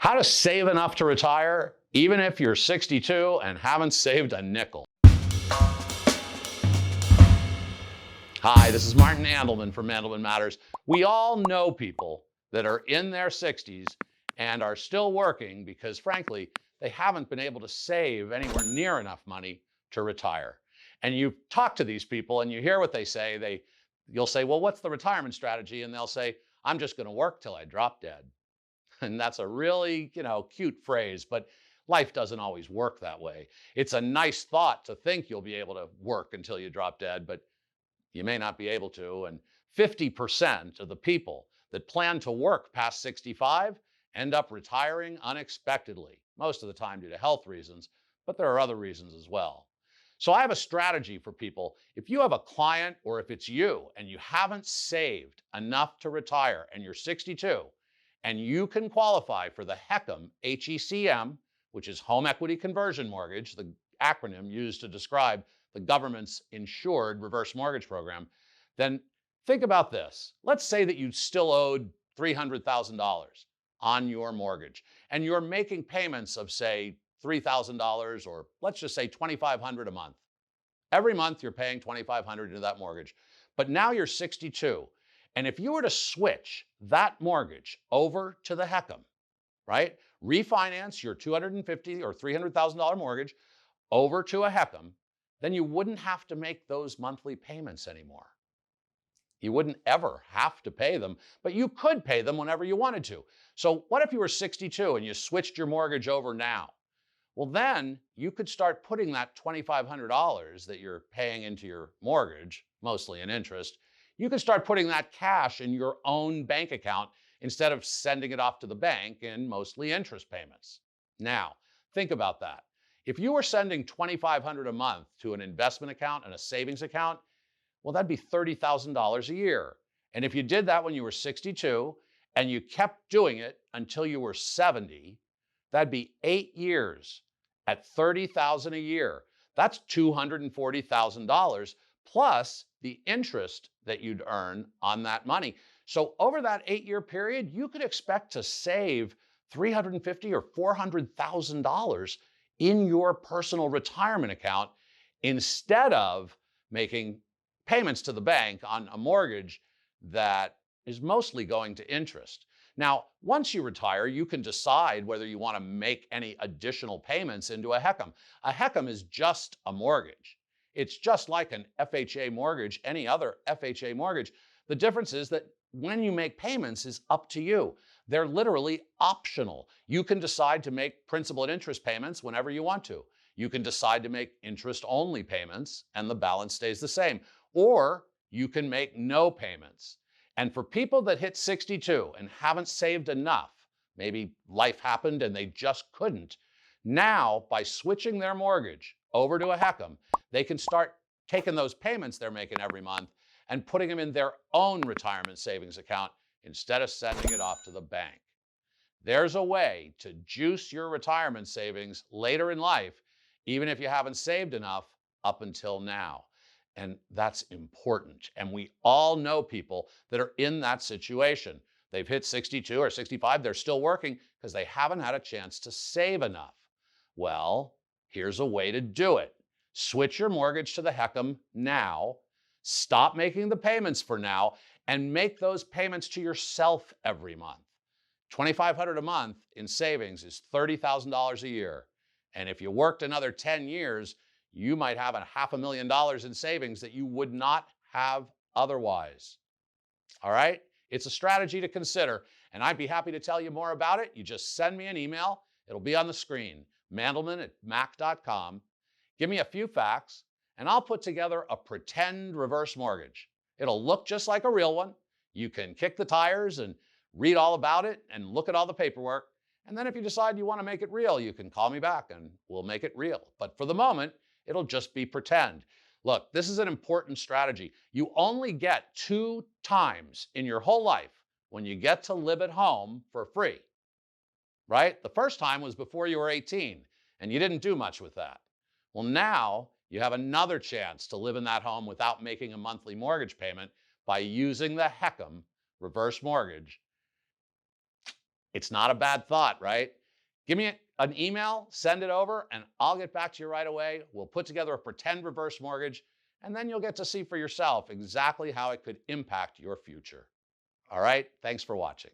How to save enough to retire, even if you're 62 and haven't saved a nickel. Hi, this is Martin Andelman from Mandelman Matters. We all know people that are in their 60s and are still working because, frankly, they haven't been able to save anywhere near enough money to retire. And you talk to these people and you hear what they say. You'll say, well, what's the retirement strategy? And they'll say, I'm just going to work till I drop dead. And that's a really, cute phrase, but life doesn't always work that way. It's a nice thought to think you'll be able to work until you drop dead, but you may not be able to. And 50% of the people that plan to work past 65 end up retiring unexpectedly, most of the time due to health reasons, but there are other reasons as well. So I have a strategy for people. If you have a client or if it's you and you haven't saved enough to retire and you're 62, and you can qualify for the HECM, HECM, which is Home Equity Conversion Mortgage, the acronym used to describe the government's insured reverse mortgage program, then think about this. Let's say that you still owed $300,000 on your mortgage, and you're making payments of, say, $3,000, or let's just say $2,500 a month. Every month you're paying $2,500 into that mortgage, but now you're 62. And if you were to switch that mortgage over to the HECM, right? Refinance your $250,000 or $300,000 mortgage over to a HECM, then you wouldn't have to make those monthly payments anymore. You wouldn't ever have to pay them, but you could pay them whenever you wanted to. So what if you were 62 and you switched your mortgage over now? Well, then you could start putting that $2,500 that you're paying into your mortgage, mostly in interest, you can start putting that cash in your own bank account instead of sending it off to the bank in mostly interest payments. Now, think about that. If you were sending $2,500 a month to an investment account and a savings account, well, that'd be $30,000 a year. And if you did that when you were 62 and you kept doing it until you were 70, that'd be 8 years at $30,000 a year. That's $240,000 plus the interest that you'd earn on that money. So over that 8-year period, you could expect to save $350,000 or $400,000 in your personal retirement account instead of making payments to the bank on a mortgage that is mostly going to interest. Now, once you retire, you can decide whether you want to make any additional payments into a HECM. A HECM is just a mortgage. It's just like an FHA mortgage, any other FHA mortgage. The difference is that when you make payments is up to you. They're literally optional. You can decide to make principal and interest payments whenever you want to. You can decide to make interest-only payments and the balance stays the same. Or you can make no payments. And for people that hit 62 and haven't saved enough, maybe life happened and they just couldn't, now by switching their mortgage over to a HECM, they can start taking those payments they're making every month and putting them in their own retirement savings account instead of sending it off to the bank. There's a way to juice your retirement savings later in life, even if you haven't saved enough up until now. And that's important. And we all know people that are in that situation. They've hit 62 or 65, they're still working because they haven't had a chance to save enough. Well, here's a way to do it. Switch your mortgage to the HECM now, stop making the payments for now, and make those payments to yourself every month. $2,500 a month in savings is $30,000 a year. And if you worked another 10 years, you might have $500,000 in savings that you would not have otherwise. All right? It's a strategy to consider, and I'd be happy to tell you more about it. You just send me an email. It'll be on the screen, mandelman@mac.com. Give me a few facts, and I'll put together a pretend reverse mortgage. It'll look just like a real one. You can kick the tires and read all about it and look at all the paperwork. And then if you decide you want to make it real, you can call me back and we'll make it real. But for the moment, it'll just be pretend. Look, this is an important strategy. You only get 2 times in your whole life when you get to live at home for free, right? The first time was before you were 18 and you didn't do much with that. Well, now you have another chance to live in that home without making a monthly mortgage payment by using the HECM reverse mortgage It's not a bad thought, right? Give me an email, send it over, and I'll get back to you right away. We'll put together a pretend reverse mortgage, and then you'll get to see for yourself exactly how it could impact your future. All right, thanks for watching.